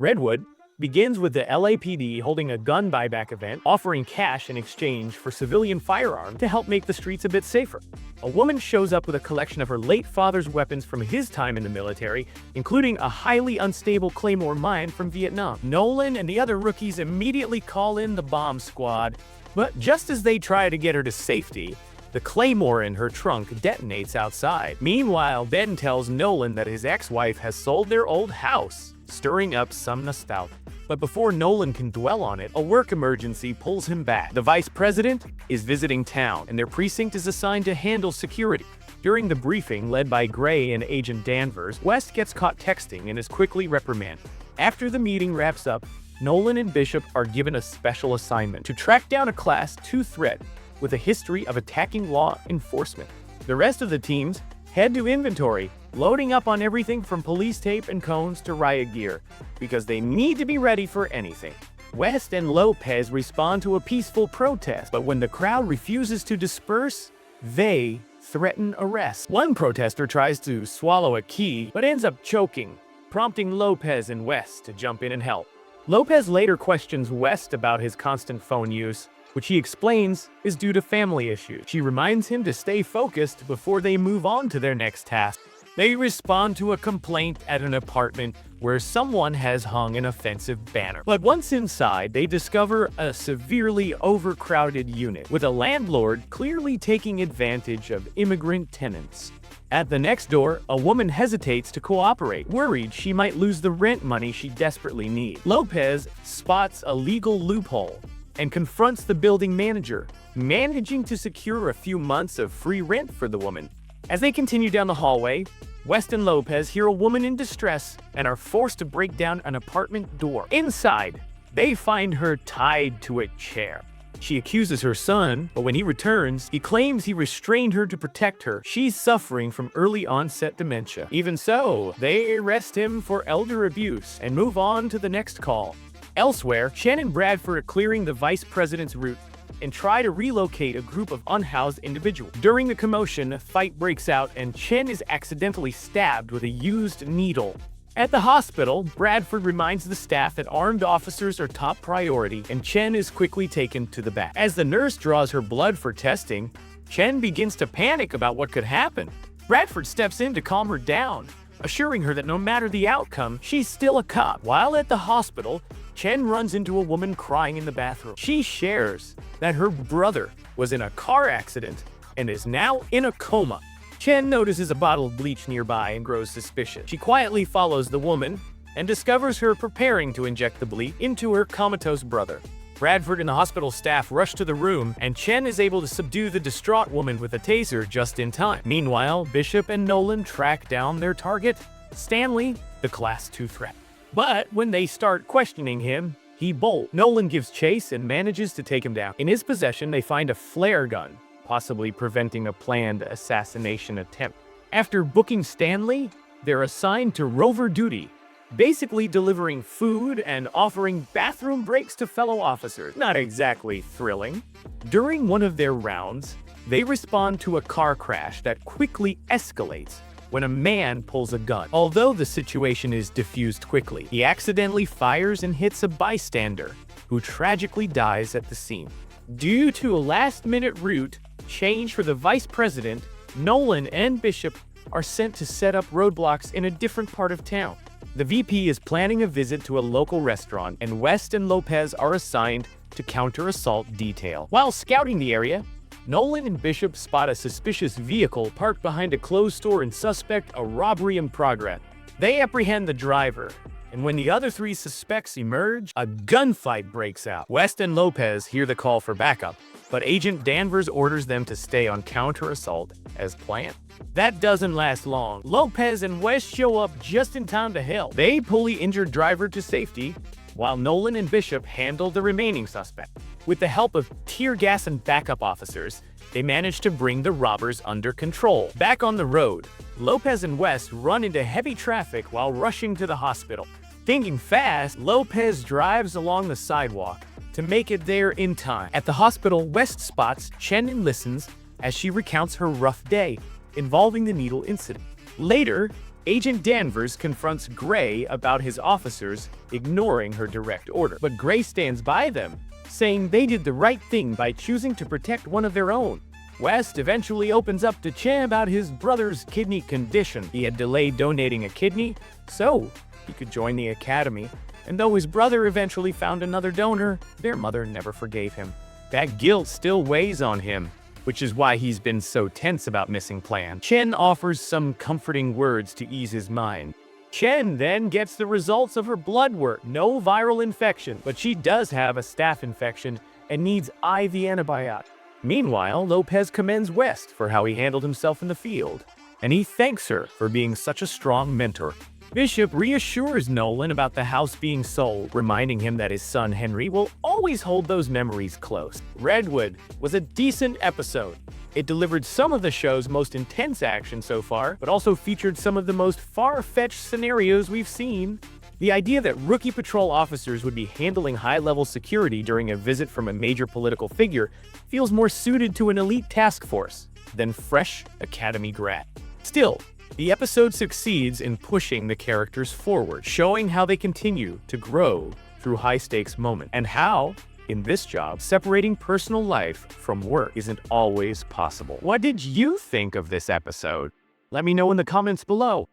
Redwood begins with the LAPD holding a gun buyback event, offering cash in exchange for civilian firearms to help make the streets a bit safer. A woman shows up with a collection of her late father's weapons from his time in the military, including a highly unstable Claymore mine from Vietnam. Nolan and the other rookies immediately call in the bomb squad, but just as they try to get her to safety, the Claymore in her trunk detonates outside. Meanwhile, Ben tells Nolan that his ex-wife has sold their old house, stirring up some nostalgia. But before Nolan can dwell on it, a work emergency pulls him back. The vice president is visiting town, and their precinct is assigned to handle security. During the briefing, led by Gray and Agent Danvers, West gets caught texting and is quickly reprimanded. After the meeting wraps up, Nolan and Bishop are given a special assignment to track down a Class 2 threat with a history of attacking law enforcement. The rest of the teams head to inventory, loading up on everything from police tape and cones to riot gear, because they need to be ready for anything. West and Lopez respond to a peaceful protest, but when the crowd refuses to disperse, they threaten arrest. One protester tries to swallow a key, but ends up choking, prompting Lopez and West to jump in and help. Lopez later questions West about his constant phone use, which he explains is due to family issues. She reminds him to stay focused before they move on to their next task. They respond to a complaint at an apartment where someone has hung an offensive banner. But once inside, they discover a severely overcrowded unit, with a landlord clearly taking advantage of immigrant tenants. At the next door, a woman hesitates to cooperate, worried she might lose the rent money she desperately needs. Lopez spots a legal loophole and confronts the building manager, managing to secure a few months of free rent for the woman. As they continue down the hallway, West and Lopez hear a woman in distress and are forced to break down an apartment door. Inside, they find her tied to a chair. She accuses her son, but when he returns, he claims he restrained her to protect her. She's suffering from early onset dementia. Even so, they arrest him for elder abuse and move on to the next call. Elsewhere, Chen and Bradford are clearing the vice president's route and try to relocate a group of unhoused individuals. During the commotion, a fight breaks out and Chen is accidentally stabbed with a used needle. At the hospital, Bradford reminds the staff that armed officers are top priority, and Chen is quickly taken to the back. As the nurse draws her blood for testing, Chen begins to panic about what could happen. Bradford steps in to calm her down, assuring her that no matter the outcome, she's still a cop. While at the hospital, Chen runs into a woman crying in the bathroom. She shares that her brother was in a car accident and is now in a coma. Chen notices a bottle of bleach nearby and grows suspicious. She quietly follows the woman and discovers her preparing to inject the bleach into her comatose brother. Bradford and the hospital staff rush to the room, and Chen is able to subdue the distraught woman with a taser just in time. Meanwhile, Bishop and Nolan track down their target, Stanley, the Class 2 threat. But when they start questioning him, he bolts. Nolan gives chase and manages to take him down. In his possession, they find a flare gun, possibly preventing a planned assassination attempt. After booking Stanley, they're assigned to rover duty, basically delivering food and offering bathroom breaks to fellow officers. Not exactly thrilling. During one of their rounds, they respond to a car crash that quickly escalates when a man pulls a gun. Although the situation is diffused quickly, he accidentally fires and hits a bystander, who tragically dies at the scene. Due to a last-minute route change for the vice president, Nolan and Bishop are sent to set up roadblocks in a different part of town. The VP is planning a visit to a local restaurant, and West and Lopez are assigned to counter-assault detail. While scouting the area, Nolan and Bishop spot a suspicious vehicle parked behind a closed store and suspect a robbery in progress. They apprehend the driver, and when the other three suspects emerge, a gunfight breaks out. West and Lopez hear the call for backup, but Agent Danvers orders them to stay on counter-assault as planned. That doesn't last long. Lopez and West show up just in time to help. They pull the injured driver to safety, while Nolan and Bishop handle the remaining suspect. With the help of tear gas and backup officers, they manage to bring the robbers under control. Back on the road, Lopez and West run into heavy traffic while rushing to the hospital. Thinking fast, Lopez drives along the sidewalk to make it there in time. At the hospital, West spots Chen and listens as she recounts her rough day involving the needle incident. Later, Agent Danvers confronts Gray about his officers ignoring her direct order, but Gray stands by them, saying they did the right thing by choosing to protect one of their own. West eventually opens up to Chen about his brother's kidney condition. He had delayed donating a kidney, so he could join the academy. And though his brother eventually found another donor, their mother never forgave him. That guilt still weighs on him, which is why he's been so tense about missing Plan. Chen offers some comforting words to ease his mind. Chen then gets the results of her blood work. No viral infection, but she does have a staph infection and needs IV antibiotic. Meanwhile, Lopez commends West for how he handled himself in the field, and he thanks her for being such a strong mentor. Bishop reassures Nolan about the house being sold, reminding him that his son Henry will always hold those memories close. Redwood was a decent episode. It delivered some of the show's most intense action so far, but also featured some of the most far-fetched scenarios we've seen. The idea that rookie patrol officers would be handling high-level security during a visit from a major political figure feels more suited to an elite task force than fresh academy grad. Still, the episode succeeds in pushing the characters forward, showing how they continue to grow through high-stakes moments, and how, in this job, separating personal life from work isn't always possible. What did you think of this episode? Let me know in the comments below.